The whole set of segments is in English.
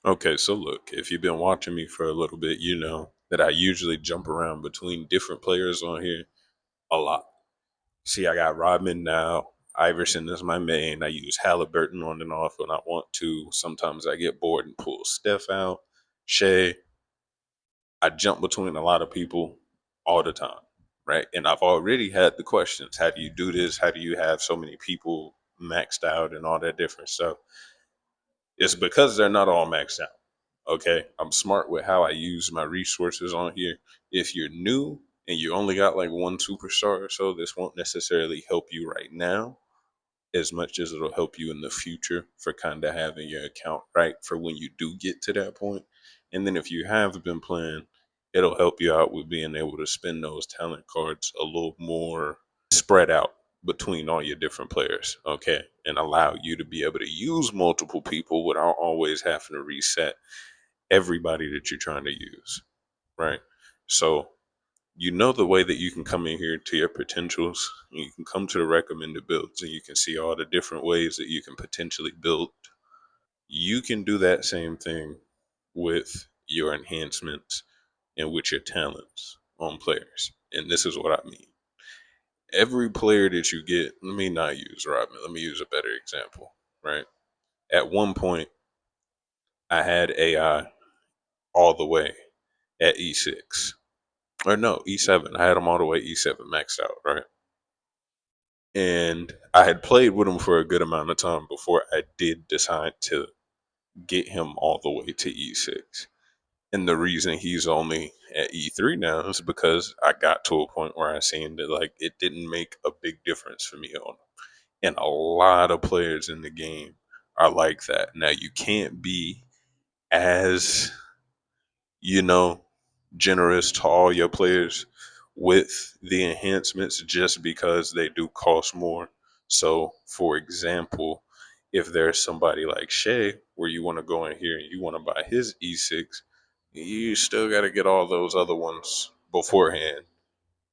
Okay, so look, if you've been watching me for a little bit, you know that I usually jump around between different players on here a lot. See, I got Rodman now. Iverson is my main. I use Halliburton on and off when I want to. Sometimes I get bored and pull Steph out. Shea. I jump between a lot of people all the time, right? And I've already had the questions. How do you do this? How do you have so many people maxed out and all that different stuff? It's because they're not all maxed out. Okay. I'm smart with how I use my resources on here. If you're new and you only got like one superstar or so, this won't necessarily help you right now as much as it'll help you in the future for kind of having your account right for when you do get to that point. And then if you have been playing, it'll help you out with being able to spend those talent cards a little more spread out between all your different players, okay? And allow you to be able to use multiple people without always having to reset everybody that you're trying to use, right? So you know the way that you can come in here to your potentials, you can come to the recommended builds and you can see all the different ways that you can potentially build. You can do that same thing with your enhancements and with your talents on players. And this is what I mean. Every player that you get, let me not use Rodman, let me use a better example, right? At one point, I had AI all the way at E6. Or no, E7. I had him all the way E7 maxed out, right? And I had played with him for a good amount of time before I did decide to get him all the way to E6. And the reason he's only at E3 now is because I got to a point where I seen that like it didn't make a big difference for me on him. And a lot of players in the game are like that. Now you can't be as, you know, generous to all your players with the enhancements just because they do cost more. So, for example, if there's somebody like Shea where you want to go in here and you want to buy his E6, you still got to get all those other ones beforehand.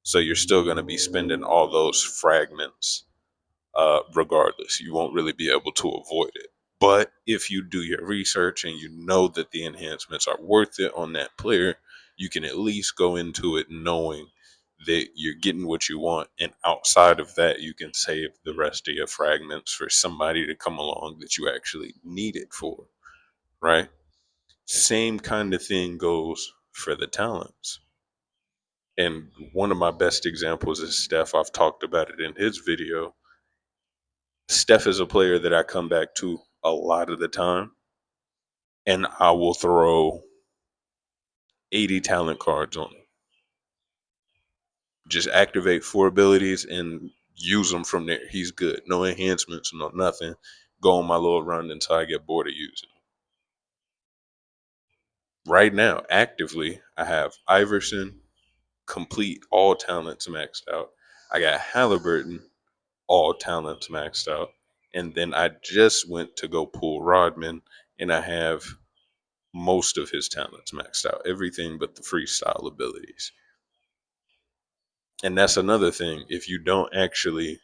So, you're still going to be spending all those fragments regardless. You won't really be able to avoid it. But if you do your research and you know that the enhancements are worth it on that player, you can at least go into it knowing that you're getting what you want. And outside of that, you can save the rest of your fragments for somebody to come along that you actually need it for, right? Same kind of thing goes for the talents. And one of my best examples is Steph. I've talked about it in his video. Steph is a player that I come back to a lot of the time, and I will throw 80 talent cards on him. Just activate 4 abilities and use them from there. He's good. No enhancements, no nothing. Go on my little run until I get bored of using him. Right now, actively, I have Iverson, complete all talents maxed out. I got Halliburton, all talents maxed out. And then I just went to go pull Rodman, and I have most of his talents maxed out, everything but the freestyle abilities. And that's another thing. If you don't actually,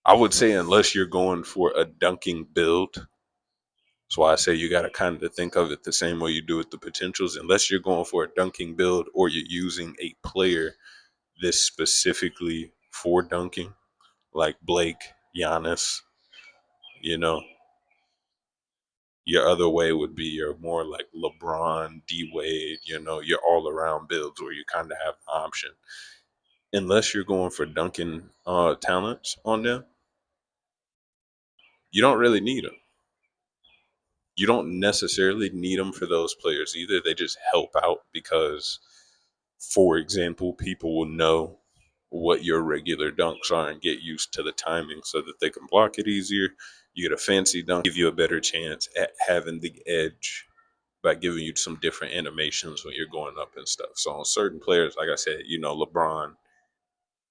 I would say, unless you're going for a dunking build, that's why I say you got to kind of think of it the same way you do with the potentials. Unless you're going for a dunking build or you're using a player this specifically for dunking, like Blake, Giannis, you know, your other way would be your more like LeBron, D Wade, your all around builds where you kind of have the option. Unless you're going for dunking talents on them, you don't really need them. You don't necessarily need them for those players either. They just help out because, for example, people will know what your regular dunks are and get used to the timing so that they can block it easier. You get a fancy dunk, give you a better chance at having the edge by giving you some different animations when you're going up and stuff. So on certain players, like I said, LeBron,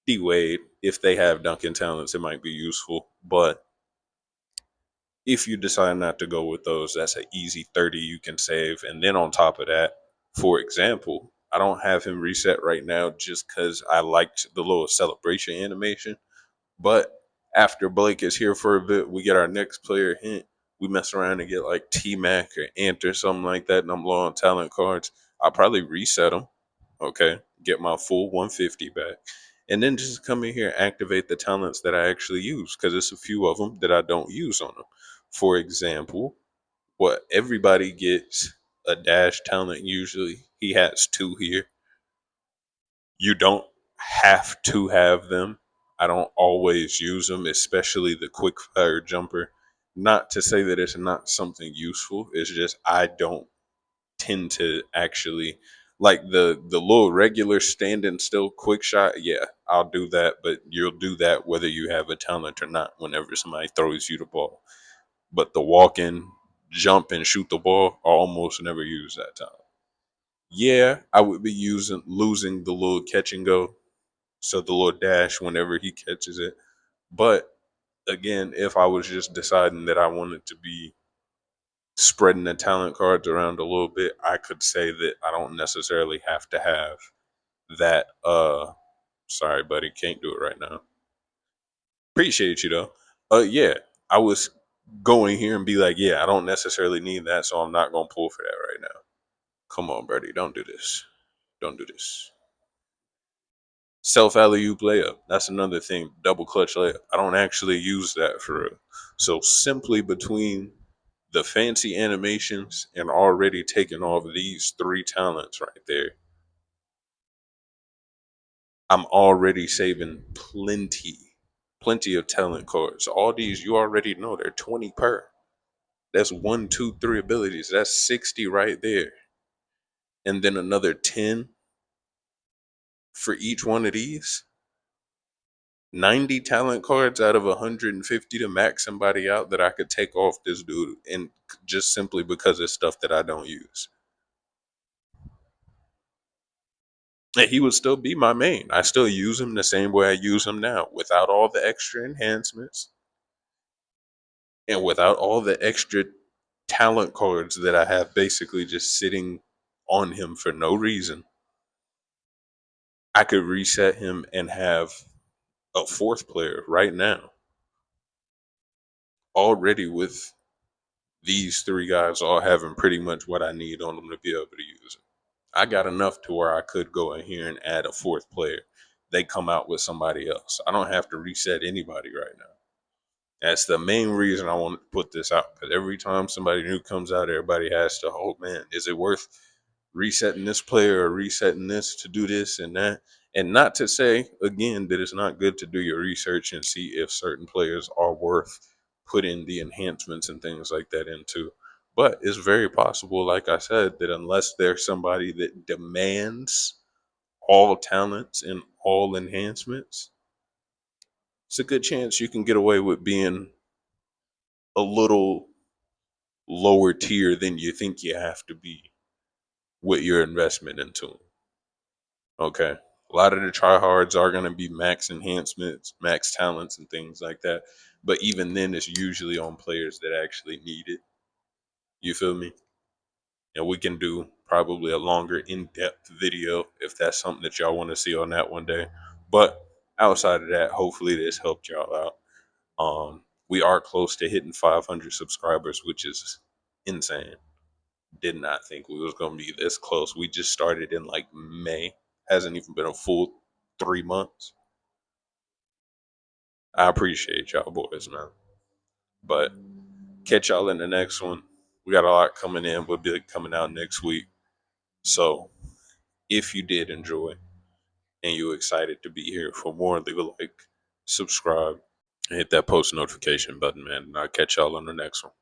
D Wade, if they have dunking talents, it might be useful. But if you decide not to go with those, that's an easy 30 you can save. And then on top of that, for example, I don't have him reset right now just because I liked the little celebration animation. But after Blake is here for a bit, we get our next player hint. we mess around and get like T Mac or Ant or something like that, and I'm low on talent cards, I'll probably reset them. Okay, get my full 150 back, and then just come in here and activate the talents that I actually use because it's a few of them that I don't use on them. For example, what everybody gets a dash talent usually. He has two here. You don't have to have them. I don't always use them, especially the quick fire jumper. Not to say that it's not something useful. It's just I don't tend to actually like the little regular standing still quick shot. Yeah, I'll do that, but you'll do that whether you have a talent or not. Whenever somebody throws you the ball, but the walk in, jump and shoot the ball, I almost never use that talent. Yeah, I would be using losing the little catch and go, so the little dash whenever he catches it. But again, if I was just deciding that I wanted to be spreading the talent cards around a little bit, I could say that I don't necessarily have to have that. Sorry, buddy, can't do it right now. Appreciate you though. Yeah, I was going here and be like, yeah, I don't necessarily need that, so I'm not gonna pull for that right now. Come on, Birdie, don't do this. Don't do this. Self alley oop layup. That's another thing. Double clutch layup. I don't actually use that for real. So simply between the fancy animations and already taking off these three talents right there, I'm already saving plenty of talent cards. All these you already know they're 20 per. That's one, two, three abilities. That's 60 right there. And then another 10 for each one of these. 90 talent cards out of 150 to max somebody out that I could take off this dude and just simply because it's stuff that I don't use. And he would still be my main. I still use him the same way I use him now without all the extra enhancements and without all the extra talent cards that I have basically just sitting on him for no reason. I could reset him and have a fourth player right now already with these three guys all having pretty much what I need on them to be able to use it. I got enough to where I could go in here and add a fourth player. They come out with somebody else. I don't have to reset anybody right now. That's the main reason I want to put this out because every time somebody new comes out, everybody has to, oh man, is it worth resetting this player or resetting this to do this and that? And not to say, again, that it's not good to do your research and see if certain players are worth putting the enhancements and things like that into. But it's very possible, like I said, that unless there's somebody that demands all talents and all enhancements, it's a good chance you can get away with being a little lower tier than you think you have to be with your investment into them. Okay. A lot of the tryhards are going to be max enhancements, max talents, and things like that. But even then, it's usually on players that actually need it. You feel me? And we can do probably a longer, in depth video if that's something that y'all want to see on that one day. But outside of that, hopefully this helped y'all out. We are close to hitting 500 subscribers, which is insane. Did not think we was gonna be this close. We just started in like May. Hasn't even been a full 3 months. I appreciate y'all boys, man. But catch y'all in the next one. We got a lot coming in. We'll be coming out next week. So if you did enjoy and you're excited to be here for more, leave a like, subscribe, and hit that post notification button, man. And I'll catch y'all on the next one.